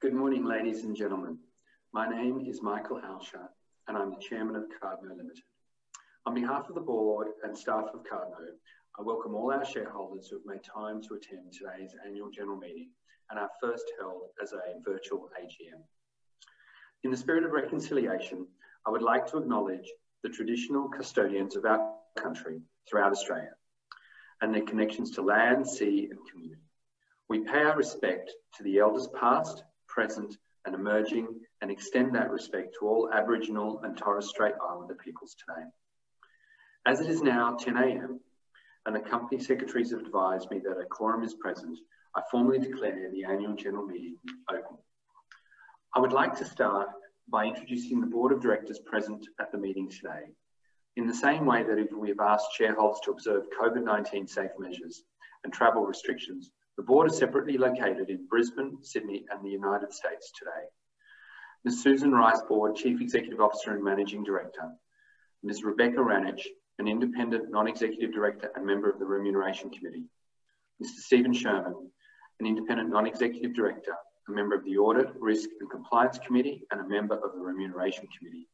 Good morning, ladies and gentlemen. My name is Michael Alsher, and I'm the Chairman of Cardno Limited. On behalf of the board and staff of Cardno, I welcome all our shareholders who have made time to attend today's annual general meeting and our first held as a virtual AGM. In the spirit of reconciliation, I would like to acknowledge the traditional custodians of our country throughout Australia and their connections to land, sea and community. We pay our respect to the elders past, present and emerging, and extend that respect to all Aboriginal and Torres Strait Islander peoples today. As it is now 10 a.m. and the company secretaries have advised me that a quorum is present, I formally declare the annual general meeting open. I would like to start by introducing the board of directors present at the meeting today. In the same way that we have asked shareholders to observe COVID-19 safe measures and travel restrictions, the board is separately located in Brisbane, Sydney and the United States today. Ms. Susan Rice-Board, Chief Executive Officer and Managing Director. Ms. Rebecca Ranich, an Independent Non-Executive Director and Member of the Remuneration Committee. Mr. Stephen Sherman, an Independent Non-Executive Director, a Member of the Audit, Risk and Compliance Committee and a Member of the Remuneration Committee.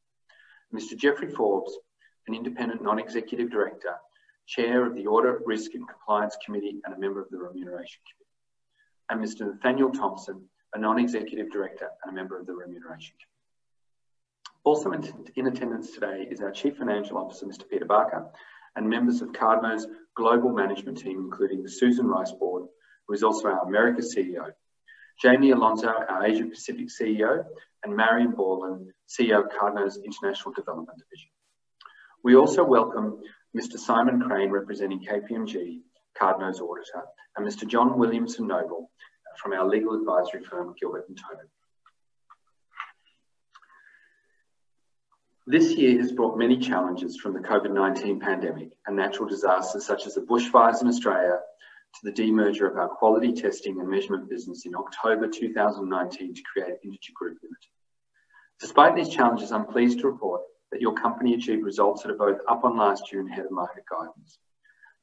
Mr. Jeffrey Forbes, an Independent Non-Executive Director, Chair of the Audit, Risk and Compliance Committee and a Member of the Remuneration Committee. And Mr. Nathaniel Thompson, a Non-Executive Director and a Member of the Remuneration Committee. Also in attendance today is our Chief Financial Officer, Mr. Peter Barker, and members of Cardno's global management team, including Susan Rice-Board, who is also our America CEO, Jamie Alonso, our Asia Pacific CEO, and Marion Borland, CEO of Cardno's International Development Division. We also welcome Mr. Simon Crane, representing KPMG, Cardno's auditor, and Mr. John Williamson Noble from our legal advisory firm, Gilbert & Tobin. This year has brought many challenges, from the COVID-19 pandemic and natural disasters such as the bushfires in Australia to the demerger of our quality testing and measurement business in October 2019 to create Integer Group Limited. Despite these challenges, I'm pleased to report that your company achieved results that are both up on last year and ahead of market guidance.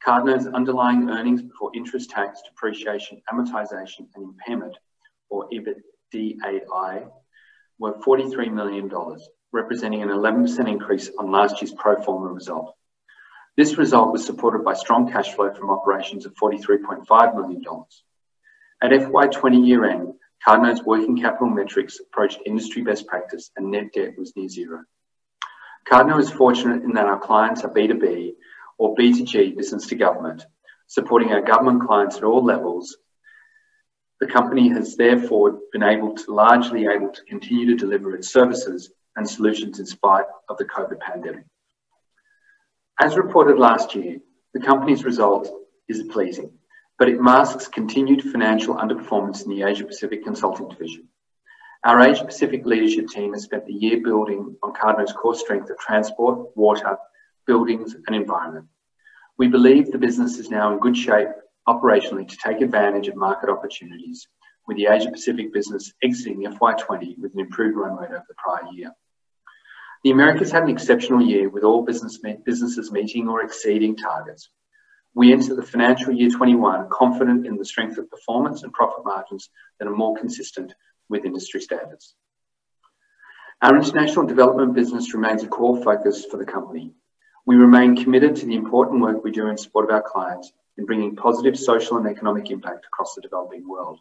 Cardno's underlying earnings before interest, tax, depreciation, amortisation and impairment, or EBITDA, were $43 million, representing an 11% increase on last year's pro forma result. This result was supported by strong cash flow from operations of $43.5 million. At FY20 year end, Cardno's working capital metrics approached industry best practice and net debt was near zero. Cardno is fortunate in that our clients are B2B or B2G, business to government, supporting our government clients at all levels. The company has therefore been largely able to continue to deliver its services and solutions in spite of the COVID pandemic. As reported last year, the company's result is pleasing, but it masks continued financial underperformance in the Asia Pacific Consulting Division. Our Asia Pacific leadership team has spent the year building on Cardno's core strength of transport, water, buildings and environment. We believe the business is now in good shape operationally to take advantage of market opportunities, with the Asia Pacific business exiting FY20 with an improved run rate over the prior year. The Americas had an exceptional year, with all businesses meeting or exceeding targets. We enter the financial year 21 confident in the strength of performance and profit margins that are more consistent with industry standards. Our international development business remains a core focus for the company. We remain committed to the important work we do in support of our clients in bringing positive social and economic impact across the developing world.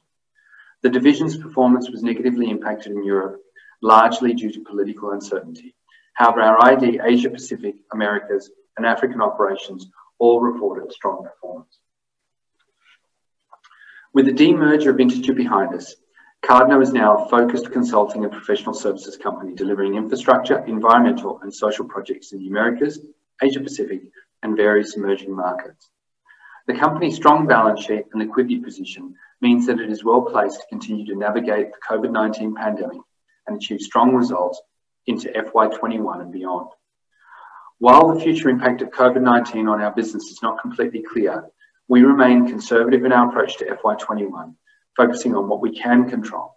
The division's performance was negatively impacted in Europe, largely due to political uncertainty. However, our ID, Asia Pacific, Americas and African operations all reported strong performance. With the demerger of Integer behind us, Cardno is now a focused consulting and professional services company delivering infrastructure, environmental and social projects in the Americas, Asia Pacific and various emerging markets. The company's strong balance sheet and liquidity position means that it is well placed to continue to navigate the COVID-19 pandemic and achieve strong results into FY21 and beyond. While the future impact of COVID-19 on our business is not completely clear, we remain conservative in our approach to FY21, focusing on what we can control.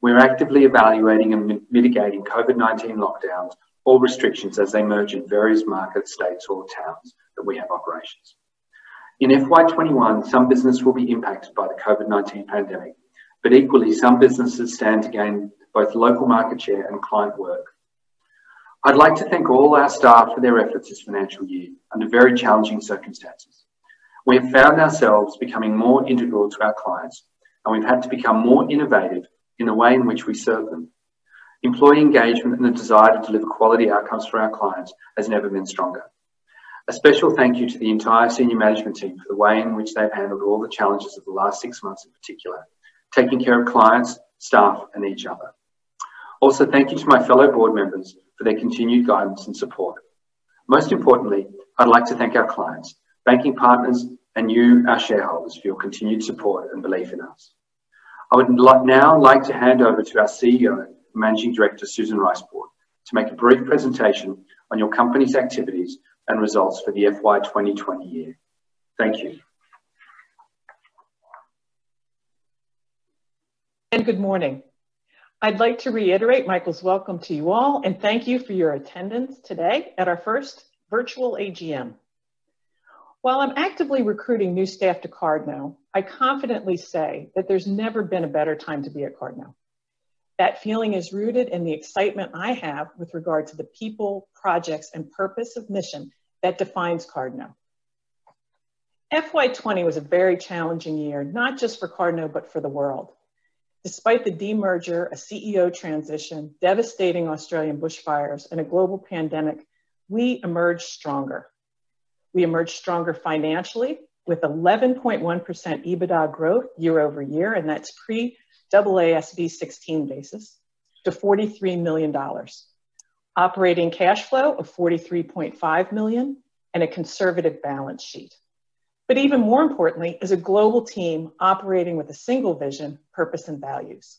We're actively evaluating and mitigating COVID-19 lockdowns or restrictions as they emerge in various markets, states or towns that we have operations. In FY21, some business will be impacted by the COVID-19 pandemic but equally some businesses stand to gain both local market share and client work. I'd like to thank all our staff for their efforts this financial year under very challenging circumstances. We have found ourselves becoming more integral to our clients, and we've had to become more innovative in the way in which we serve them. Employee engagement and the desire to deliver quality outcomes for our clients has never been stronger. A special thank you to the entire senior management team for the way in which they've handled all the challenges of the last 6 months in particular, taking care of clients, staff, and each other. Also, thank you to my fellow board members for their continued guidance and support. Most importantly, I'd like to thank our clients, banking partners, and you, our shareholders, for your continued support and belief in us. I would now like to hand over to our CEO and Managing Director, Susan Riceport, to make a brief presentation on your company's activities and results for the FY 2020 year. Thank you. And good morning. I'd like to reiterate Michael's welcome to you all and thank you for your attendance today at our first virtual AGM. While I'm actively recruiting new staff to Cardno, I confidently say that there's never been a better time to be at Cardno. That feeling is rooted in the excitement I have with regard to the people, projects, and purpose of mission that defines Cardno. FY 20 was a very challenging year, not just for Cardno, but for the world. Despite the demerger, a CEO transition, devastating Australian bushfires, and a global pandemic, we emerged stronger. We emerged stronger financially with 11.1% EBITDA growth year over year, and that's pre-AASB 16 basis, to $43 million. Operating cash flow of $43.5 million and a conservative balance sheet. But even more importantly, is a global team operating with a single vision, purpose, and values.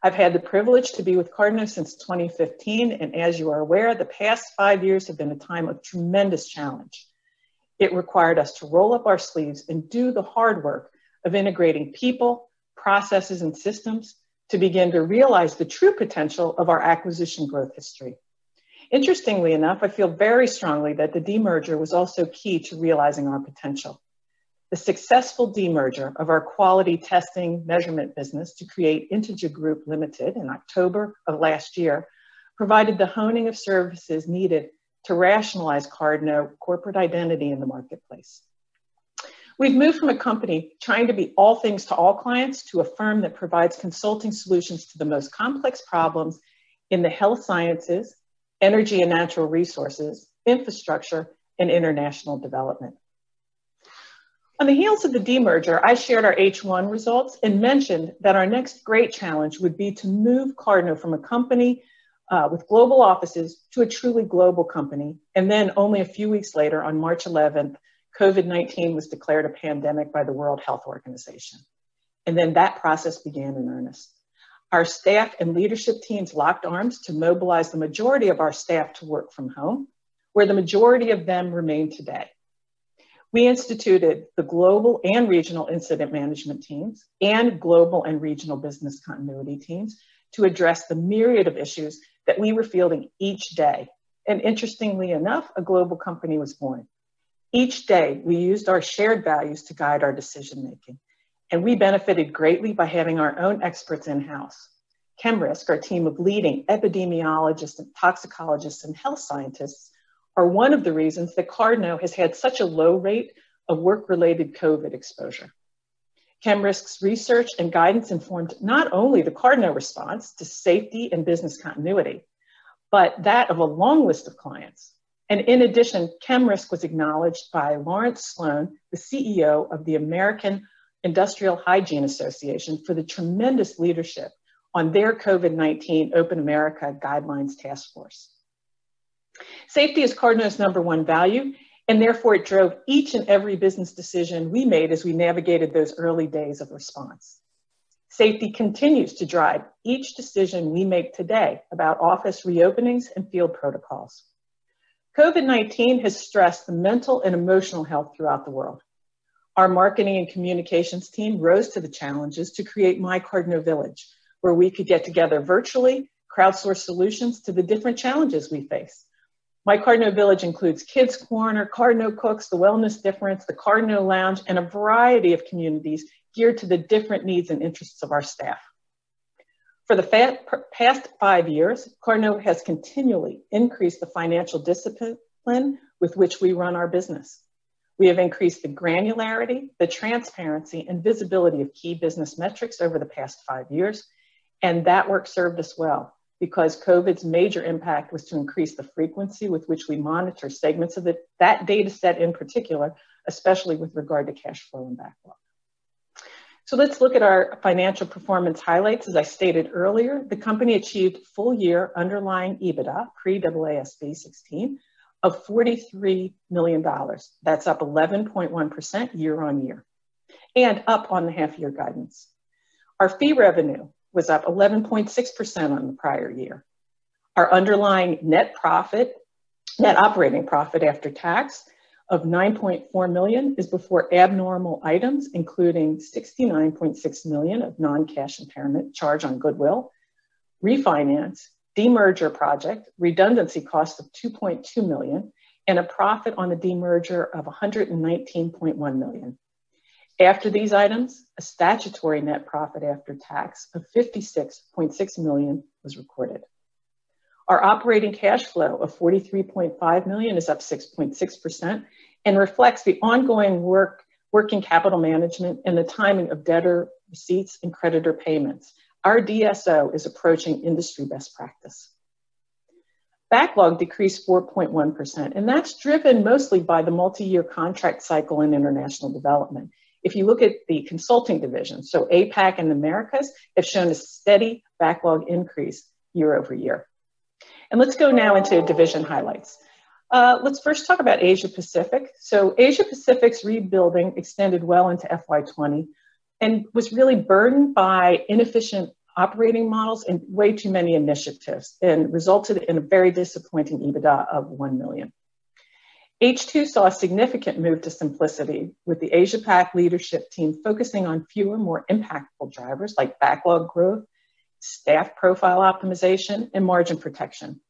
I've had the privilege to be with Cardno since 2015, and as you are aware, the past 5 years have been a time of tremendous challenge. It required us to roll up our sleeves and do the hard work of integrating people, processes, and systems to begin to realize the true potential of our acquisition growth history. Interestingly enough, I feel very strongly that the demerger was also key to realizing our potential. The successful demerger of our quality testing measurement business to create Integer Group Limited in October of last year provided the honing of services needed to rationalize Cardno corporate identity in the marketplace. We've moved from a company trying to be all things to all clients to a firm that provides consulting solutions to the most complex problems in the health sciences, energy and natural resources, infrastructure, and international development. On the heels of the demerger, I shared our H1 results and mentioned that our next great challenge would be to move Cardno from a company with global offices to a truly global company. And then only a few weeks later, on March 11th, COVID-19 was declared a pandemic by the World Health Organization. And then that process began in earnest. Our staff and leadership teams locked arms to mobilize the majority of our staff to work from home, where the majority of them remain today. We instituted the global and regional incident management teams and global and regional business continuity teams to address the myriad of issues that we were fielding each day. And interestingly enough, a global company was born. Each day, we used our shared values to guide our decision-making. And we benefited greatly by having our own experts in-house. ChemRisk, our team of leading epidemiologists and toxicologists and health scientists, are one of the reasons that Cardno has had such a low rate of work-related COVID exposure. ChemRisk's research and guidance informed not only the Cardno response to safety and business continuity, but that of a long list of clients. And in addition, ChemRisk was acknowledged by Lawrence Sloan, the CEO of the American Industrial Hygiene Association, for the tremendous leadership on their COVID-19 Open America Guidelines Task Force. Safety is Cardno's #1 value, and therefore it drove each and every business decision we made as we navigated those early days of response. Safety continues to drive each decision we make today about office reopenings and field protocols. COVID-19 has stressed the mental and emotional health throughout the world. Our marketing and communications team rose to the challenges to create My Cardno Village, where we could get together virtually, crowdsource solutions to the different challenges we face. My Cardno Village includes Kids Corner, Cardno Cooks, the Wellness Difference, the Cardno Lounge, and a variety of communities geared to the different needs and interests of our staff. For the past 5 years, Cardno has continually increased the financial discipline with which we run our business. We have increased the granularity, the transparency, and visibility of key business metrics over the past 5 years, and that work served us well, because COVID's major impact was to increase the frequency with which we monitor segments of that data set in particular, especially with regard to cash flow and backlog. So let's look at our financial performance highlights. As I stated earlier, the company achieved full year underlying EBITDA, pre-AASB 16, of $43 million. That's up 11.1% year on year, and up on the half-year guidance. Our fee revenue was up 11.6% on the prior year. Our underlying net operating profit after tax of $9.4 million is before abnormal items, including $69.6 million of non-cash impairment charge on goodwill, refinance, demerger project, redundancy cost of $2.2 million, and a profit on the demerger of $119.1 million. After these items, a statutory net profit after tax of $56.6 million was recorded. Our operating cash flow of $43.5 million is up 6.6% and reflects the ongoing working capital management and the timing of debtor receipts and creditor payments. Our DSO is approaching industry best practice. Backlog decreased 4.1%, and that's driven mostly by the multi-year contract cycle in international development. If you look at the consulting division, so APAC and Americas have shown a steady backlog increase year over year. And let's go now into division highlights. Let's first talk about Asia Pacific. So Asia Pacific's rebuilding extended well into FY20 and was really burdened by inefficient operating models and way too many initiatives, and resulted in a very disappointing EBITDA of $1 million. H2 saw a significant move to simplicity, with the Asia Pac leadership team focusing on fewer, more impactful drivers like backlog growth, staff profile optimization, and margin protection.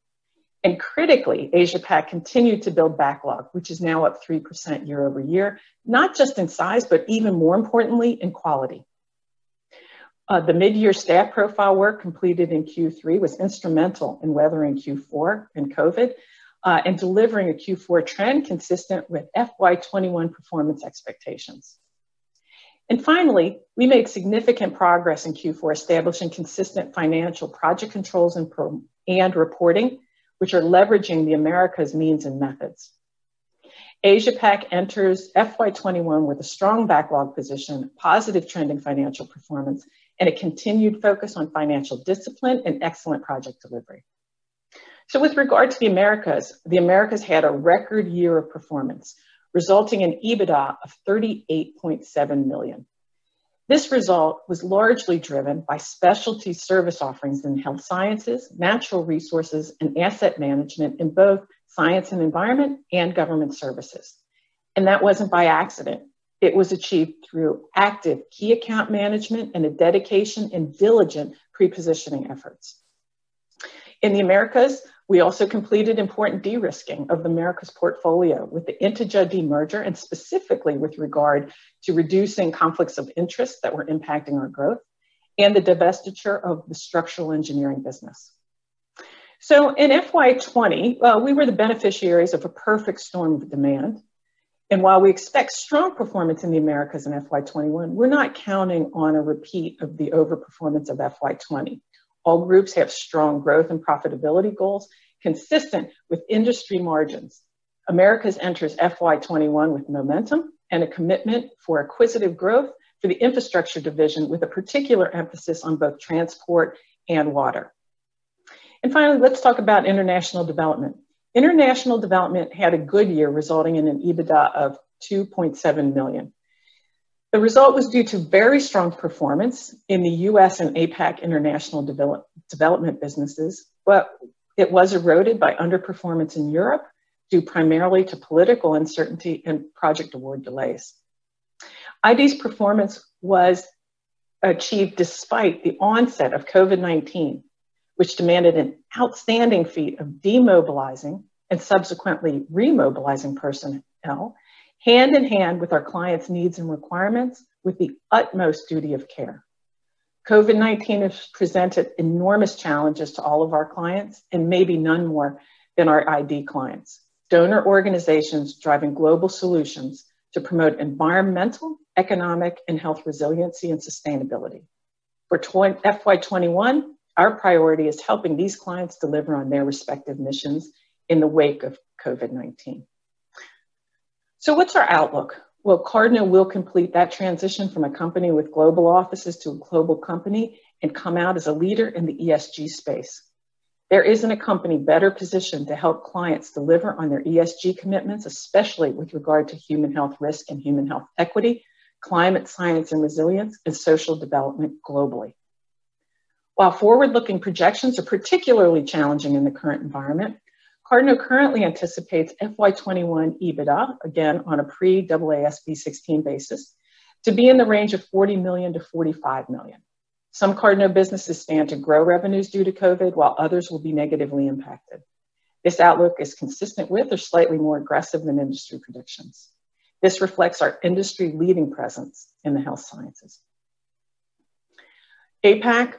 And critically, Asia Pac continued to build backlog, which is now up 3% year over year, not just in size, but even more importantly, in quality. The mid-year staff profile work completed in Q3 was instrumental in weathering Q4 and COVID, and delivering a Q4 trend consistent with FY21 performance expectations. And finally, we made significant progress in Q4 establishing consistent financial project controls and reporting, which are leveraging the Americas means and methods. Asia Pac enters FY21 with a strong backlog position, positive trending financial performance, and a continued focus on financial discipline and excellent project delivery. So with regard to the Americas had a record year of performance, resulting in EBITDA of $38.7 million. This result was largely driven by specialty service offerings in health sciences, natural resources, and asset management in both science and environment and government services. And that wasn't by accident. It was achieved through active key account management and a dedication and diligent pre-positioning efforts. In the Americas, we also completed important de-risking of the Americas portfolio with the Inteja demerger, and specifically with regard to reducing conflicts of interest that were impacting our growth, and the divestiture of the structural engineering business. So in FY20, we were the beneficiaries of a perfect storm of demand. And while we expect strong performance in the Americas in FY21, we're not counting on a repeat of the overperformance of FY20. All groups have strong growth and profitability goals consistent with industry margins. Americas enters FY21 with momentum and a commitment for acquisitive growth for the infrastructure division, with a particular emphasis on both transport and water. And finally, let's talk about international development. International development had a good year, resulting in an EBITDA of $2.7 million. The result was due to very strong performance in the US and APAC international development businesses, but it was eroded by underperformance in Europe, due primarily to political uncertainty and project award delays. ID's performance was achieved despite the onset of COVID-19, which demanded an outstanding feat of demobilizing and subsequently remobilizing personnel hand in hand with our clients' needs and requirements with the utmost duty of care. COVID-19 has presented enormous challenges to all of our clients, and maybe none more than our ID clients. Donor organizations driving global solutions to promote environmental, economic, and health resiliency and sustainability. For FY21, our priority is helping these clients deliver on their respective missions in the wake of COVID-19. So what's our outlook? Well, Cardno will complete that transition from a company with global offices to a global company and come out as a leader in the ESG space. There isn't a company better positioned to help clients deliver on their ESG commitments, especially with regard to human health risk and human health equity, climate science and resilience, and social development globally. While forward-looking projections are particularly challenging in the current environment, Cardno currently anticipates FY21 EBITDA, again on a pre-AASB 16 basis, to be in the range of 40 million to 45 million. Some Cardno businesses stand to grow revenues due to COVID, while others will be negatively impacted. This outlook is consistent with or slightly more aggressive than industry predictions. This reflects our industry-leading presence in the health sciences. APAC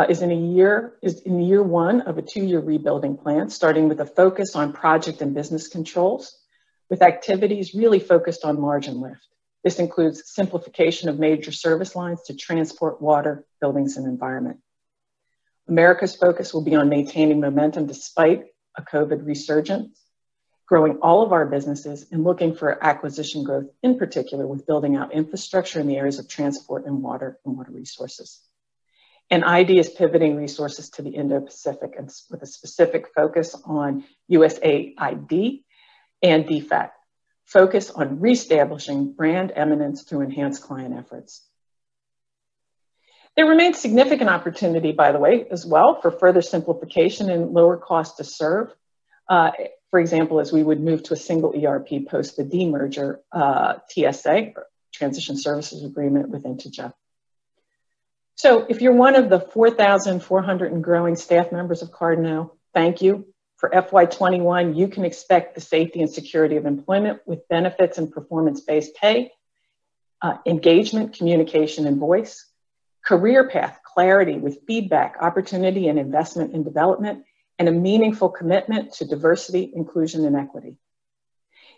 is in year one of a 2-year rebuilding plan, starting with a focus on project and business controls, with activities really focused on margin lift. This includes simplification of major service lines to transport, water, buildings, and environment. America's focus will be on maintaining momentum despite a COVID resurgence, growing all of our businesses and looking for acquisition growth, in particular with building out infrastructure in the areas of transport and water resources. And ID is pivoting resources to the Indo-Pacific and with a specific focus on USAID and DFAT. Focus on reestablishing brand eminence through enhanced client efforts. There remains significant opportunity, by the way, as well for further simplification and lower cost to serve. For example, as we would move to a single ERP post the demerger TSA, Transition Services Agreement with Integer. So if you're one of the 4,400 and growing staff members of Cardno, thank you. For FY21, you can expect the safety and security of employment with benefits and performance-based pay, engagement, communication, and voice, career path clarity with feedback, opportunity, and investment in development, and a meaningful commitment to diversity, inclusion, and equity.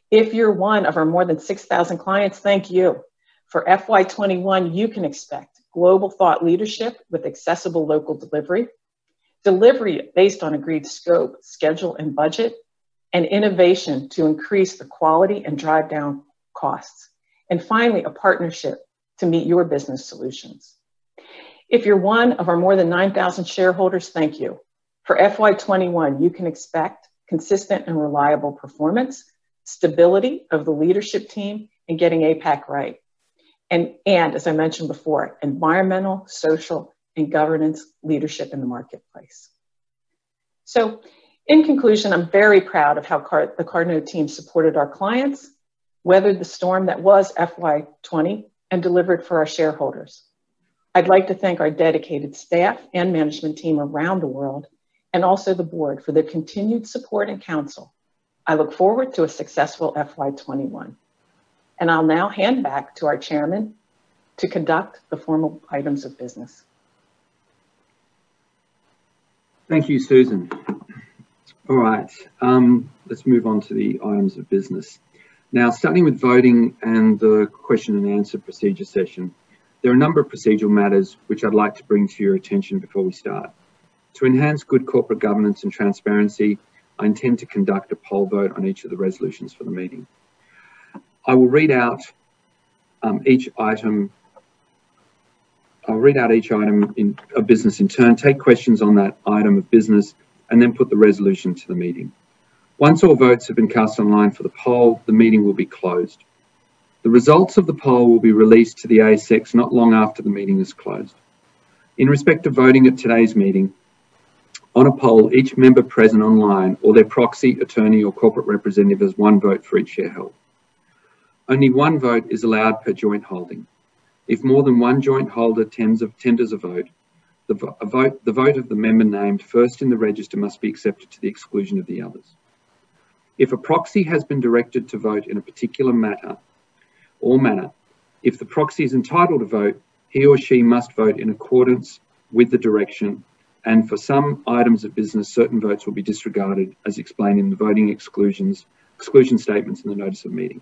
If you're one of our more than 6,000 clients, thank you. For FY21, you can expect global thought leadership with accessible local delivery based on agreed scope, schedule, and budget, and innovation to increase the quality and drive down costs. And finally, a partnership to meet your business solutions. If you're one of our more than 9,000 shareholders, thank you. For FY21, you can expect consistent and reliable performance, stability of the leadership team, and getting APAC right. And as I mentioned before, environmental, social, and governance leadership in the marketplace. So in conclusion, I'm very proud of how the Cardno team supported our clients, weathered the storm that was FY20, and delivered for our shareholders. I'd like to thank our dedicated staff and management team around the world, and also the board for their continued support and counsel. I look forward to a successful FY21. And I'll now hand back to our chairman to conduct the formal items of business. Thank you, Susan. All right, let's move on to the items of business. Now, starting with voting and the question and answer procedure session, there are a number of procedural matters which I'd like to bring to your attention before we start. To enhance good corporate governance and transparency, I intend to conduct a poll vote on each of the resolutions for the meeting. I will read out each item. I'll read out each item of business in turn, take questions on that item of business, and then put the resolution to the meeting. Once all votes have been cast online for the poll, the meeting will be closed. The results of the poll will be released to the ASX not long after the meeting is closed. In respect of voting at today's meeting, on a poll, each member present online or their proxy, attorney, or corporate representative has one vote for each share held. Only one vote is allowed per joint holding. If more than one joint holder tenders a vote, the vote of the member named first in the register must be accepted to the exclusion of the others. If a proxy has been directed to vote in a particular matter or manner, if the proxy is entitled to vote, he or she must vote in accordance with the direction, and for some items of business, certain votes will be disregarded as explained in the voting exclusion statements in the notice of meeting.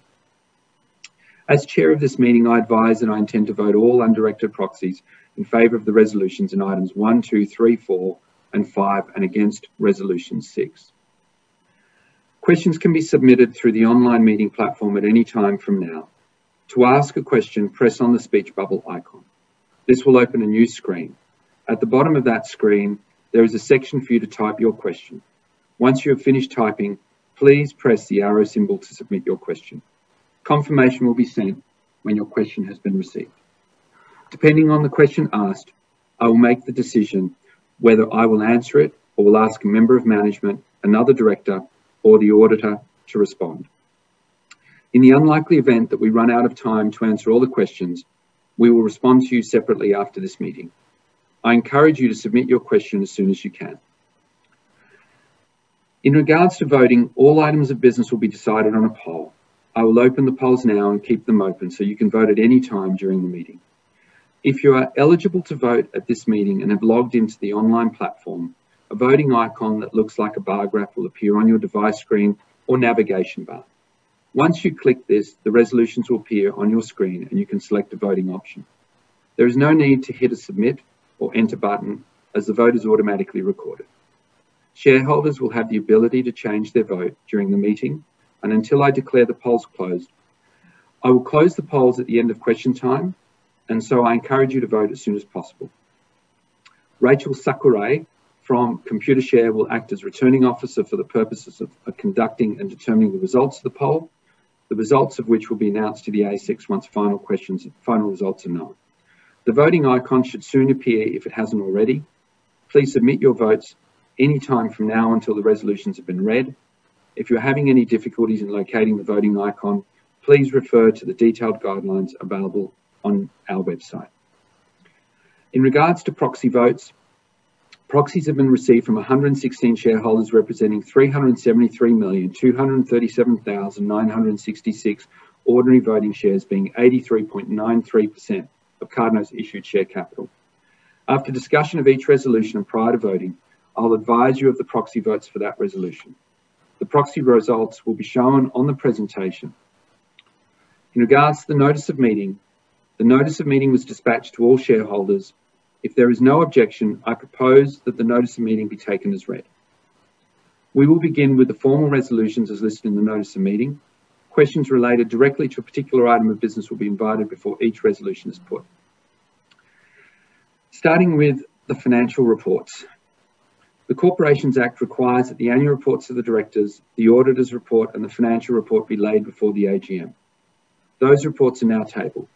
As chair of this meeting, I advise that I intend to vote all undirected proxies in favour of the resolutions in items 1, 2, 3, 4 and 5 and against resolution 6. Questions can be submitted through the online meeting platform at any time from now. To ask a question, press on the speech bubble icon. This will open a new screen. At the bottom of that screen, there is a section for you to type your question. Once you have finished typing, please press the arrow symbol to submit your question. Confirmation will be sent when your question has been received. Depending on the question asked, I will make the decision whether I will answer it or will ask a member of management, another director, or the auditor to respond. In the unlikely event that we run out of time to answer all the questions, we will respond to you separately after this meeting. I encourage you to submit your question as soon as you can. In regards to voting, all items of business will be decided on a poll. I will open the polls now and keep them open so you can vote at any time during the meeting. If you are eligible to vote at this meeting and have logged into the online platform, a voting icon that looks like a bar graph will appear on your device screen or navigation bar. Once you click this, the resolutions will appear on your screen and you can select a voting option. There is no need to hit a submit or enter button as the vote is automatically recorded. Shareholders will have the ability to change their vote during the meeting, and until I declare the polls closed. I will close the polls at the end of question time, and so I encourage you to vote as soon as possible. Rachel Sakurai from Computershare will act as returning officer for the purposes of conducting and determining the results of the poll, the results of which will be announced to the ASX once final results are known. The voting icon should soon appear if it hasn't already. Please submit your votes any time from now until the resolutions have been read. If you're having any difficulties in locating the voting icon, please refer to the detailed guidelines available on our website. In regards to proxy votes, proxies have been received from 116 shareholders representing 373,237,966 ordinary voting shares, being 83.93% of Cardno's issued share capital. After discussion of each resolution and prior to voting, I'll advise you of the proxy votes for that resolution. The proxy results will be shown on the presentation. In regards to the notice of meeting was dispatched to all shareholders. If there is no objection, I propose that the notice of meeting be taken as read. We will begin with the formal resolutions as listed in the notice of meeting. Questions related directly to a particular item of business will be invited before each resolution is put. Starting with the financial reports. The Corporations Act requires that the annual reports of the directors, the auditor's report and the financial report be laid before the AGM. Those reports are now tabled.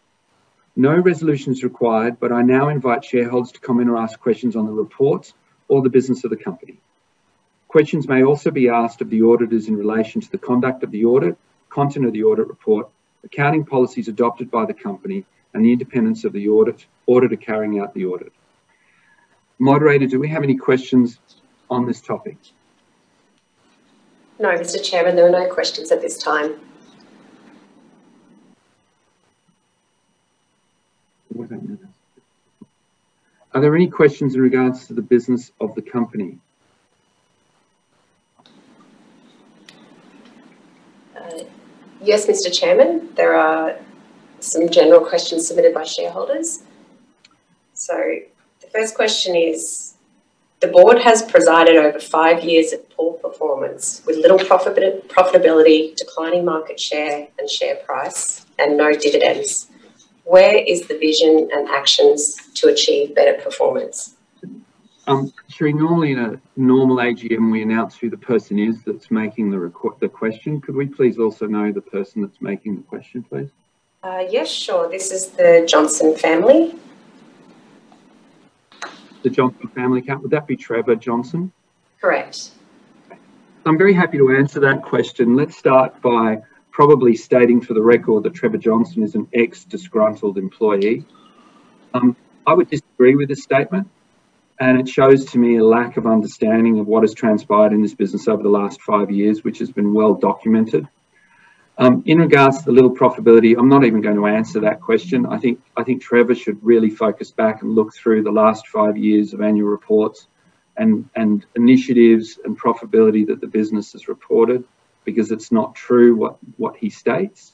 No resolution is required, but I now invite shareholders to comment or ask questions on the reports or the business of the company. Questions may also be asked of the auditors in relation to the conduct of the audit, content of the audit report, accounting policies adopted by the company, and the independence of the auditor carrying out the audit. Moderator, do we have any questions on this topic? No, Mr. Chairman, there are no questions at this time. Are there any questions in regards to the business of the company? Yes, Mr. Chairman, there are some general questions submitted by shareholders. So the first question is, the board has presided over 5 years of poor performance with little profitability, declining market share and share price, and no dividends. Where is the vision and actions to achieve better performance? Sherry, normally in a normal AGM, we announce who the person is that's making the question. Could we please also know the person that's making the question, please? Yes, sure. This is the Johnson family. The Johnson family account. Would that be Trevor Johnson? Correct. I'm very happy to answer that question. Let's start by probably stating for the record that Trevor Johnson is an ex-disgruntled employee. I would disagree with this statement. And it shows to me a lack of understanding of what has transpired in this business over the last 5 years, which has been well documented. In regards to the little profitability, I'm not even going to answer that question. I think Trevor should really focus back and look through the last 5 years of annual reports and initiatives and profitability that the business has reported, because it's not true what he states.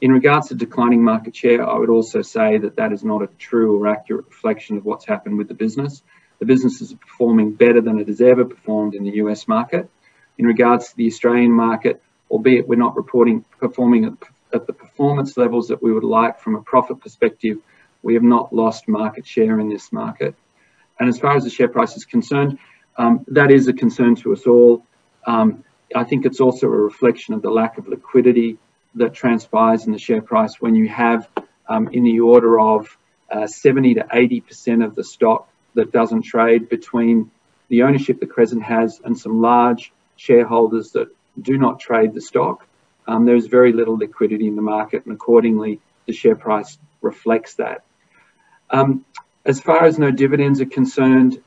In regards to declining market share, I would also say that that is not a true or accurate reflection of what's happened with the business. The business is performing better than it has ever performed in the US market. In regards to the Australian market, albeit we're not performing at the performance levels that we would like from a profit perspective, we have not lost market share in this market. And as far as the share price is concerned, that is a concern to us all. I think it's also a reflection of the lack of liquidity that transpires in the share price when you have in the order of 70 to 80% of the stock that doesn't trade between the ownership that Crescent has and some large shareholders that do not trade the stock. There's very little liquidity in the market, and accordingly, the share price reflects that. As far as no dividends are concerned,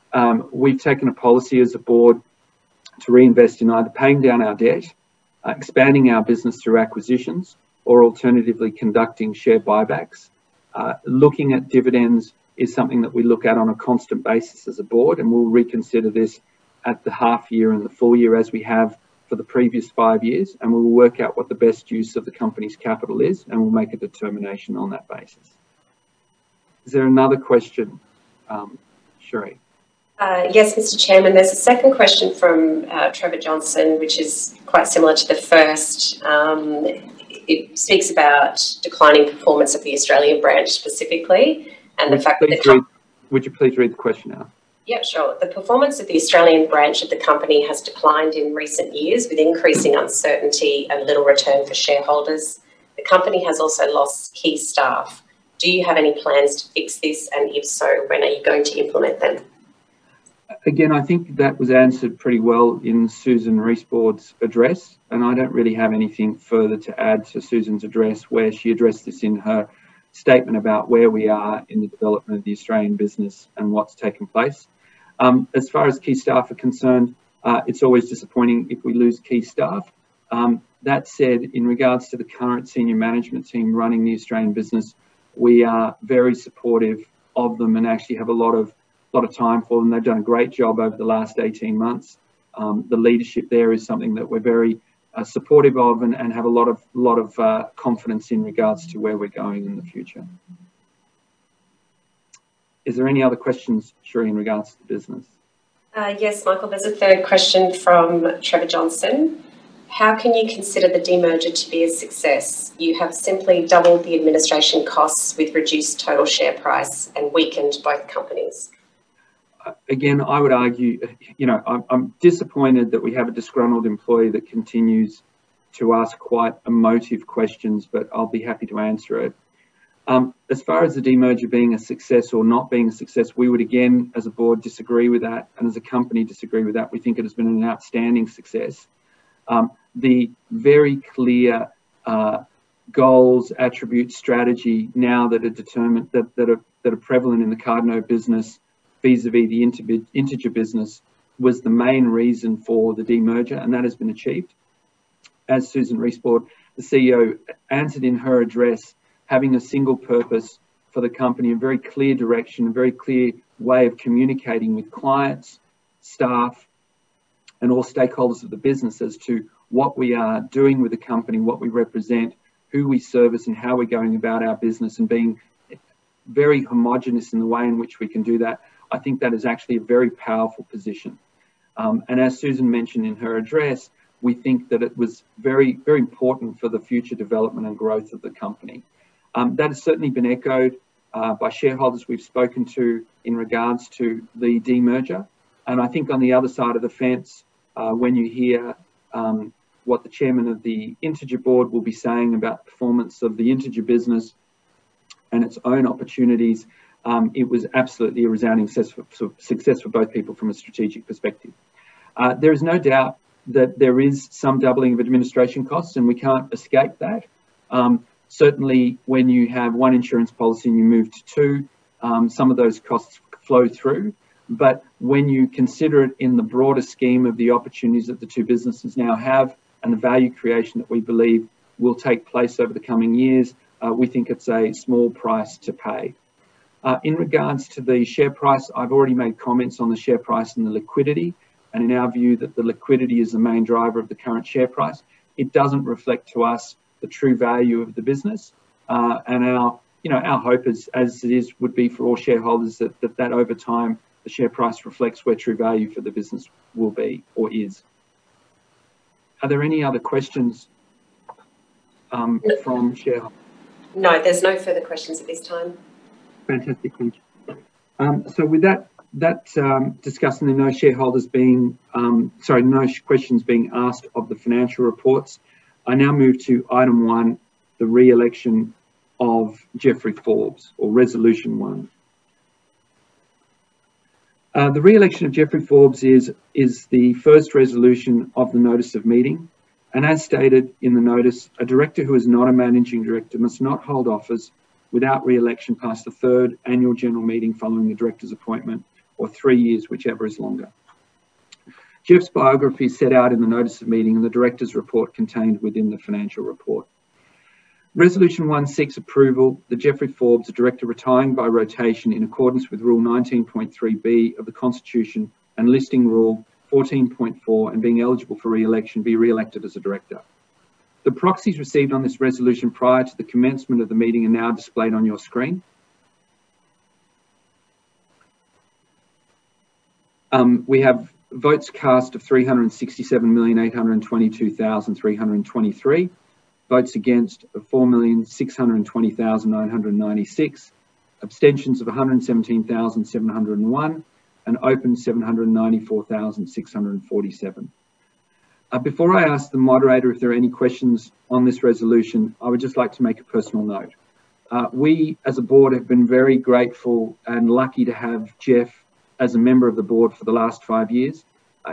we've taken a policy as a board to reinvest in either paying down our debt, expanding our business through acquisitions, or alternatively conducting share buybacks. Looking at dividends is something that we look at on a constant basis as a board, and we'll reconsider this at the half year and the full year as we have for the previous 5 years, and we'll work out what the best use of the company's capital is, and we'll make a determination on that basis. Is there another question, Sheree? Yes, Mr. Chairman, there's a second question from Trevor Johnson, which is quite similar to the first. It speaks about declining performance of the Australian branch specifically, and the fact that would you please read the question out? Yeah, sure. The performance of the Australian branch of the company has declined in recent years with increasing uncertainty and little return for shareholders. The company has also lost key staff. Do you have any plans to fix this? And if so, when are you going to implement them? Again, I think that was answered pretty well in Susan Reesboard's address, and I don't really have anything further to add to Susan's address, where she addressed this in her statement about where we are in the development of the Australian business and what's taken place. As far as key staff are concerned, it's always disappointing if we lose key staff. That said, in regards to the current senior management team running the Australian business, we are very supportive of them and actually have a lot of time for them. They've done a great job over the last 18 months. The leadership there is something that we're very supportive of and have a lot of confidence in regards to where we're going in the future. Is there any other questions, Sheree, in regards to the business? Yes, Michael, there's a third question from Trevor Johnson. How can you consider the demerger to be a success? You have simply doubled the administration costs with reduced total share price and weakened both companies. Again, I would argue, I'm disappointed that we have a disgruntled employee that continues to ask quite emotive questions, but I'll be happy to answer it. As far as the demerger being a success or not being a success, we would again, as a board, disagree with that, and as a company disagree with that. We think it has been an outstanding success. The very clear goals, attributes, strategy now that are determined, that are prevalent in the Cardno business vis-a-vis the integer business was the main reason for the demerger, and that has been achieved. As Susan Reesboard, the CEO, answered in her address, having a single purpose for the company, a very clear direction, a very clear way of communicating with clients, staff, and all stakeholders of the business as to what we are doing with the company, what we represent, who we service, and how we're going about our business, and being very homogenous in the way in which we can do that. I think that is actually a very powerful position. And as Susan mentioned in her address, we think that it was very, very important for the future development and growth of the company. That has certainly been echoed by shareholders we've spoken to in regards to the demerger. And I think on the other side of the fence, when you hear what the chairman of the integer board will be saying about the performance of the integer business and its own opportunities, it was absolutely a resounding success for both people from a strategic perspective. There is no doubt that there is some doubling of administration costs, and we can't escape that. Certainly, when you have one insurance policy and you move to two, some of those costs flow through. But when you consider it in the broader scheme of the opportunities that the two businesses now have and the value creation that we believe will take place over the coming years, we think it's a small price to pay. In regards to the share price, I've already made comments on the share price and the liquidity, and in our view that the liquidity is the main driver of the current share price. It doesn't reflect to us the true value of the business, and our hope is, as it is, would be for all shareholders that over time the share price reflects where true value for the business will be or is. Are there any other questions from shareholders? No, there's no further questions at this time. Fantastic, thank you. So with that discussing the no shareholders being, no questions being asked of the financial reports, I now move to item 1, the re-election of Jeffrey Forbes, or resolution 1. The re-election of Jeffrey Forbes is the first resolution of the notice of meeting. And as stated in the notice, a director who is not a managing director must not hold office without re-election past the 3rd annual general meeting following the director's appointment, or 3 years, whichever is longer. Jeff's biography is set out in the notice of meeting and the director's report contained within the financial report. Resolution 1 seeks approval that Jeffrey Forbes, a director retiring by rotation in accordance with Rule 19.3B of the Constitution and Listing Rule 14.4 and being eligible for re-election, be re-elected as a director. The proxies received on this resolution prior to the commencement of the meeting are now displayed on your screen. We have votes cast of 367,822,323, votes against of 4,620,996, abstentions of 117,701, and open 794,647. Before I ask the moderator if there are any questions on this resolution, I would just like to make a personal note. We as a board have been very grateful and lucky to have Jeff as a member of the board for the last 5 years.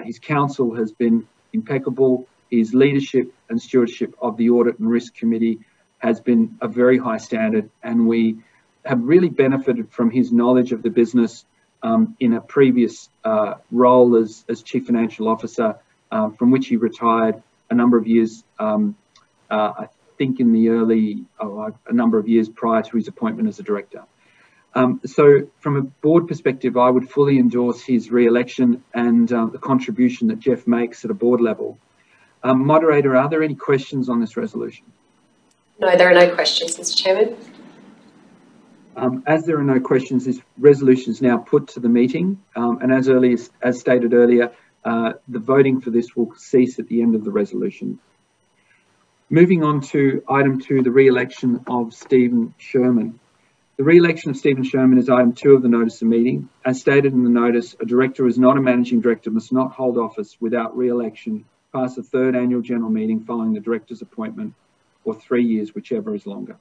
His counsel has been impeccable. His leadership and stewardship of the Audit and Risk Committee has been a very high standard, and we have really benefited from his knowledge of the business in a previous role as Chief Financial Officer, from which he retired a number of years, I think in the a number of years prior to his appointment as a director. So from a board perspective, I would fully endorse his re-election and the contribution that Jeff makes at a board level. Moderator, are there any questions on this resolution? No, there are no questions, Mr. Chairman. As there are no questions, this resolution is now put to the meeting. And as stated earlier, the voting for this will cease at the end of the resolution. Moving on to item 2, the re-election of Stephen Sherman. The re-election of Stephen Sherman is item 2 of the notice of meeting. As stated in the notice, a director who is not a managing director must not hold office without re-election past the 3rd annual general meeting following the director's appointment, or 3 years, whichever is longer.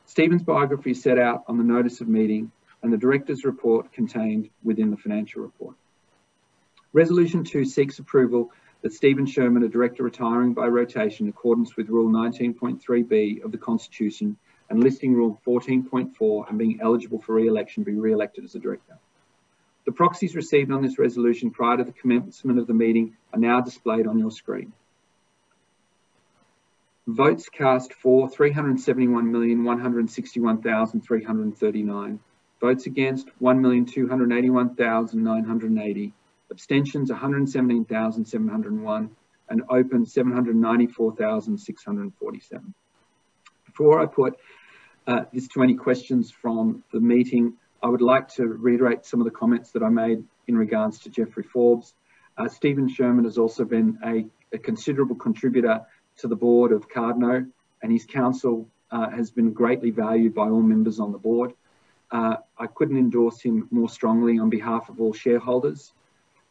Stephen's biography is set out on the notice of meeting and the director's report contained within the financial report. Resolution 2 seeks approval that Stephen Sherman, a director retiring by rotation in accordance with Rule 19.3B of the Constitution and Listing Rule 14.4 and being eligible for re-election, be re-elected as a director. The proxies received on this resolution prior to the commencement of the meeting are now displayed on your screen. Votes cast for 371,161,339. Votes against 1,281,980. Abstentions 117,701 and open 794,647. Before I put this to any questions from the meeting, I would like to reiterate some of the comments that I made in regards to Jeffrey Forbes. Stephen Sherman has also been a considerable contributor to the board of Cardno, and his counsel has been greatly valued by all members on the board. I couldn't endorse him more strongly on behalf of all shareholders.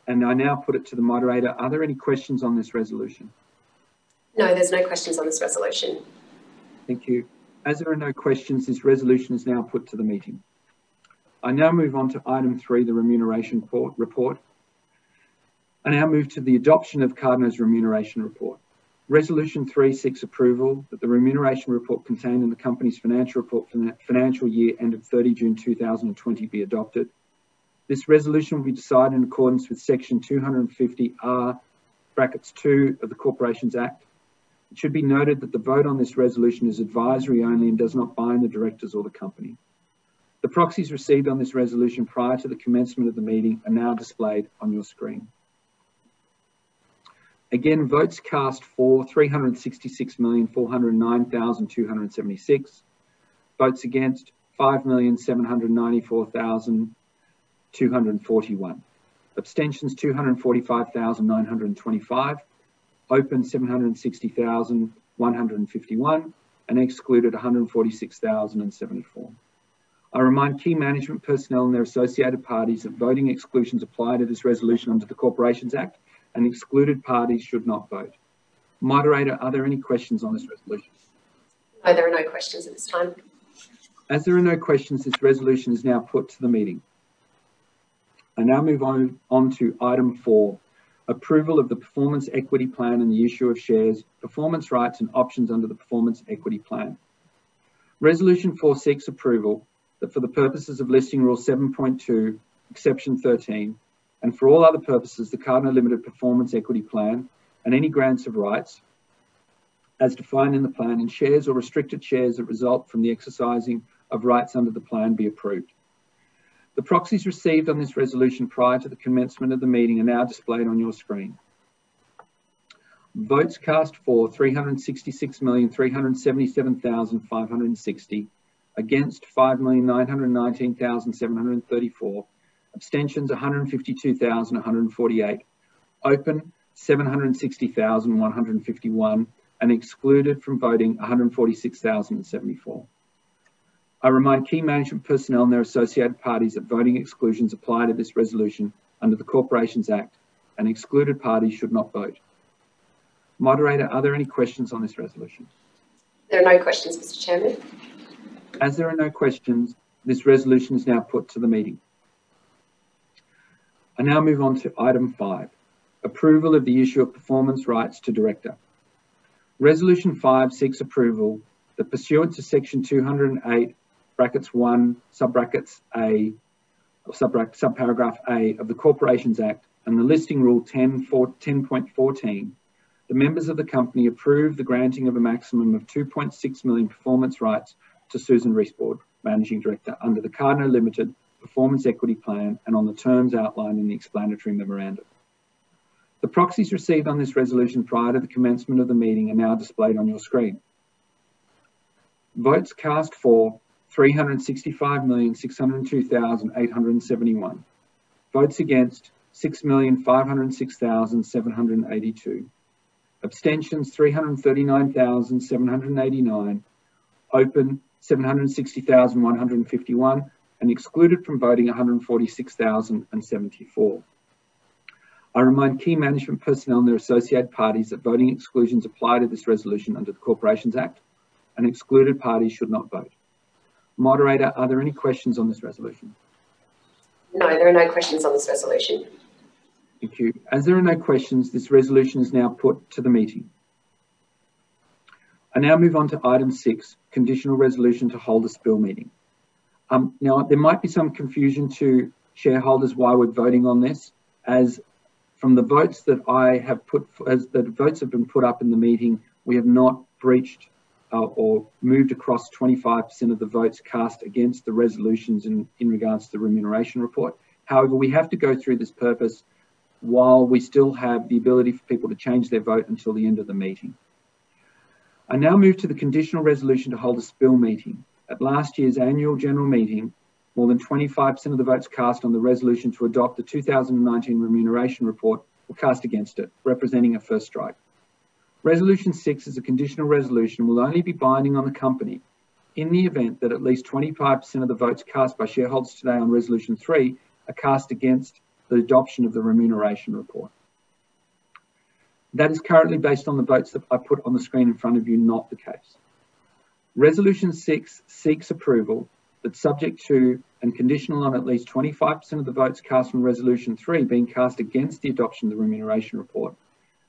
And I now put it to the moderator. Are there any questions on this resolution? No, there's no questions on this resolution. Thank you. As there are no questions, this resolution is now put to the meeting. I now move on to item 3, the remuneration report. I now move to the adoption of Cardno's remuneration report. Resolution 3 seeks approval that the remuneration report contained in the company's financial report for the financial year ended 30 June 2020 be adopted. This resolution will be decided in accordance with section 250R(2) of the Corporations Act. It should be noted that the vote on this resolution is advisory only and does not bind the directors or the company. The proxies received on this resolution prior to the commencement of the meeting are now displayed on your screen. Again, votes cast for 366,409,276. Votes against 5,794,241. Abstentions 245,925. Open 760,151 and excluded 146,074. I remind key management personnel and their associated parties that voting exclusions apply to this resolution under the Corporations Act, and excluded parties should not vote. Moderator, are there any questions on this resolution? No, there are no questions at this time. As there are no questions, this resolution is now put to the meeting. I now move on to item 4, approval of the Performance Equity Plan and the issue of shares, performance rights and options under the Performance Equity Plan. Resolution 4 seeks approval that for the purposes of Listing Rule 7.2, Exception 13, and for all other purposes, the Cardno Limited Performance Equity Plan and any grants of rights as defined in the plan in shares or restricted shares that result from the exercising of rights under the plan be approved. The proxies received on this resolution prior to the commencement of the meeting are now displayed on your screen. Votes cast for 366,377,560, against 5,919,734, abstentions 152,148, open 760,151, and excluded from voting 146,074. I remind key management personnel and their associated parties that voting exclusions apply to this resolution under the Corporations Act, and excluded parties should not vote. Moderator, are there any questions on this resolution? There are no questions, Mr. Chairman. As there are no questions, this resolution is now put to the meeting. I now move on to item 5, approval of the issue of performance rights to director. Resolution 5 seeks approval that pursuant to section 208, brackets 1, subbrackets A, or subparagraph A of the Corporations Act and the Listing Rule 10.14, the members of the company approve the granting of a maximum of 2.6 million performance rights to Susan Reesboard, Managing Director, under the Cardno Limited Performance Equity Plan and on the terms outlined in the explanatory memorandum. The proxies received on this resolution prior to the commencement of the meeting are now displayed on your screen. Votes cast for 365,602,871. Votes against 6,506,782. Abstentions 339,789. Open 760,151 and excluded from voting 146,074. I remind key management personnel and their associated parties that voting exclusions apply to this resolution under the Corporations Act, and excluded parties should not vote. Moderator, are there any questions on this resolution? No, there are no questions on this resolution. Thank you. As there are no questions, this resolution is now put to the meeting. I now move on to item 6, conditional resolution to hold a spill meeting. Now, there might be some confusion to shareholders why we're voting on this, as from the votes that I have put, as the votes have been put up in the meeting, we have not breached or moved across 25% of the votes cast against the resolutions in regards to the remuneration report. However, we have to go through this purpose while we still have the ability for people to change their vote until the end of the meeting. I now move to the conditional resolution to hold a spill meeting. At last year's annual general meeting, more than 25% of the votes cast on the resolution to adopt the 2019 remuneration report were cast against it, representing a first strike. Resolution 6 is a conditional resolution and will only be binding on the company in the event that at least 25% of the votes cast by shareholders today on Resolution 3 are cast against the adoption of the remuneration report. That is currently based on the votes that I put on the screen in front of you, not the case. Resolution 6 seeks approval that, subject to and conditional on at least 25% of the votes cast on Resolution 3 being cast against the adoption of the remuneration report,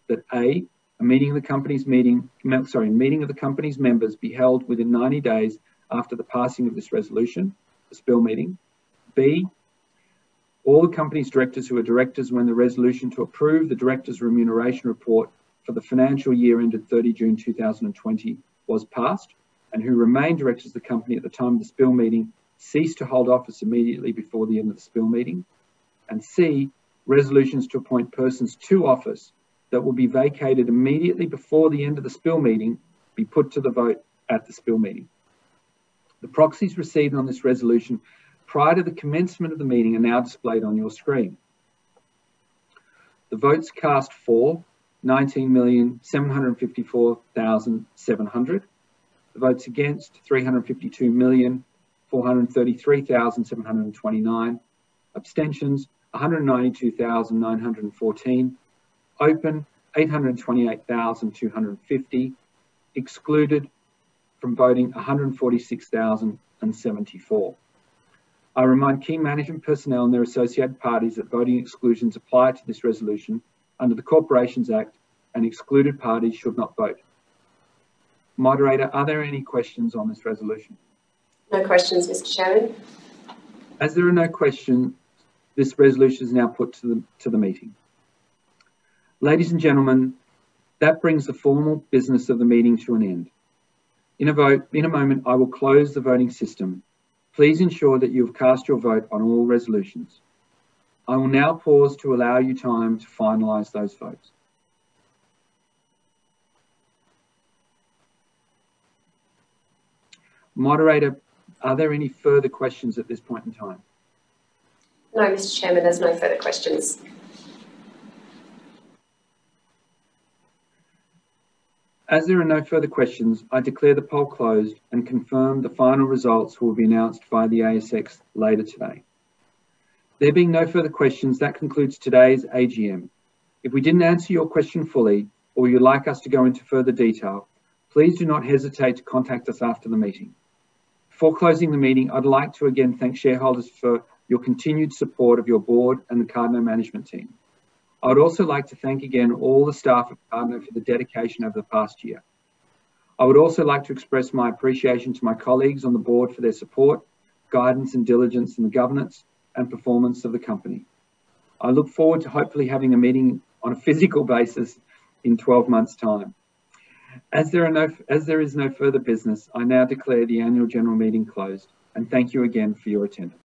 that A, a meeting of the company's meeting of the company's members be held within 90 days after the passing of this resolution, the spill meeting. B, All the company's directors who are directors when the resolution to approve the directors' remuneration report for the financial year ended 30 June 2020 was passed, and who remain directors of the company at the time of the spill meeting cease to hold office immediately before the end of the spill meeting. And C, resolutions to appoint persons to office that will be vacated immediately before the end of the spill meeting be put to the vote at the spill meeting. The proxies received on this resolution prior to the commencement of the meeting are now displayed on your screen. The votes cast for, 19,754,700. The votes against, 352,433,729. Abstentions, 192,914. Open, 828,250. Excluded from voting, 146,074. I remind key management personnel and their associated parties that voting exclusions apply to this resolution under the Corporations Act, and excluded parties should not vote. Moderator, are there any questions on this resolution? No questions, Mr. Chairman. As there are no questions, this resolution is now put to the meeting. Ladies and gentlemen, that brings the formal business of the meeting to an end. In a moment, I will close the voting system. Please ensure that you have cast your vote on all resolutions. I will now pause to allow you time to finalise those votes. Moderator, are there any further questions at this point in time? No, Mr. Chairman, there's no further questions. As there are no further questions, I declare the poll closed and confirm the final results will be announced via the ASX later today. There being no further questions, that concludes today's AGM. If we didn't answer your question fully, or you'd like us to go into further detail, please do not hesitate to contact us after the meeting. Before closing the meeting, I'd like to again thank shareholders for your continued support of your board and the Cardno management team. I would also like to thank again all the staff of Cardno for the dedication over the past year. I would also like to express my appreciation to my colleagues on the board for their support, guidance and diligence in the governance and performance of the company. I look forward to hopefully having a meeting on a physical basis in 12 months' time. As there is no further business, I now declare the annual general meeting closed, and thank you again for your attendance.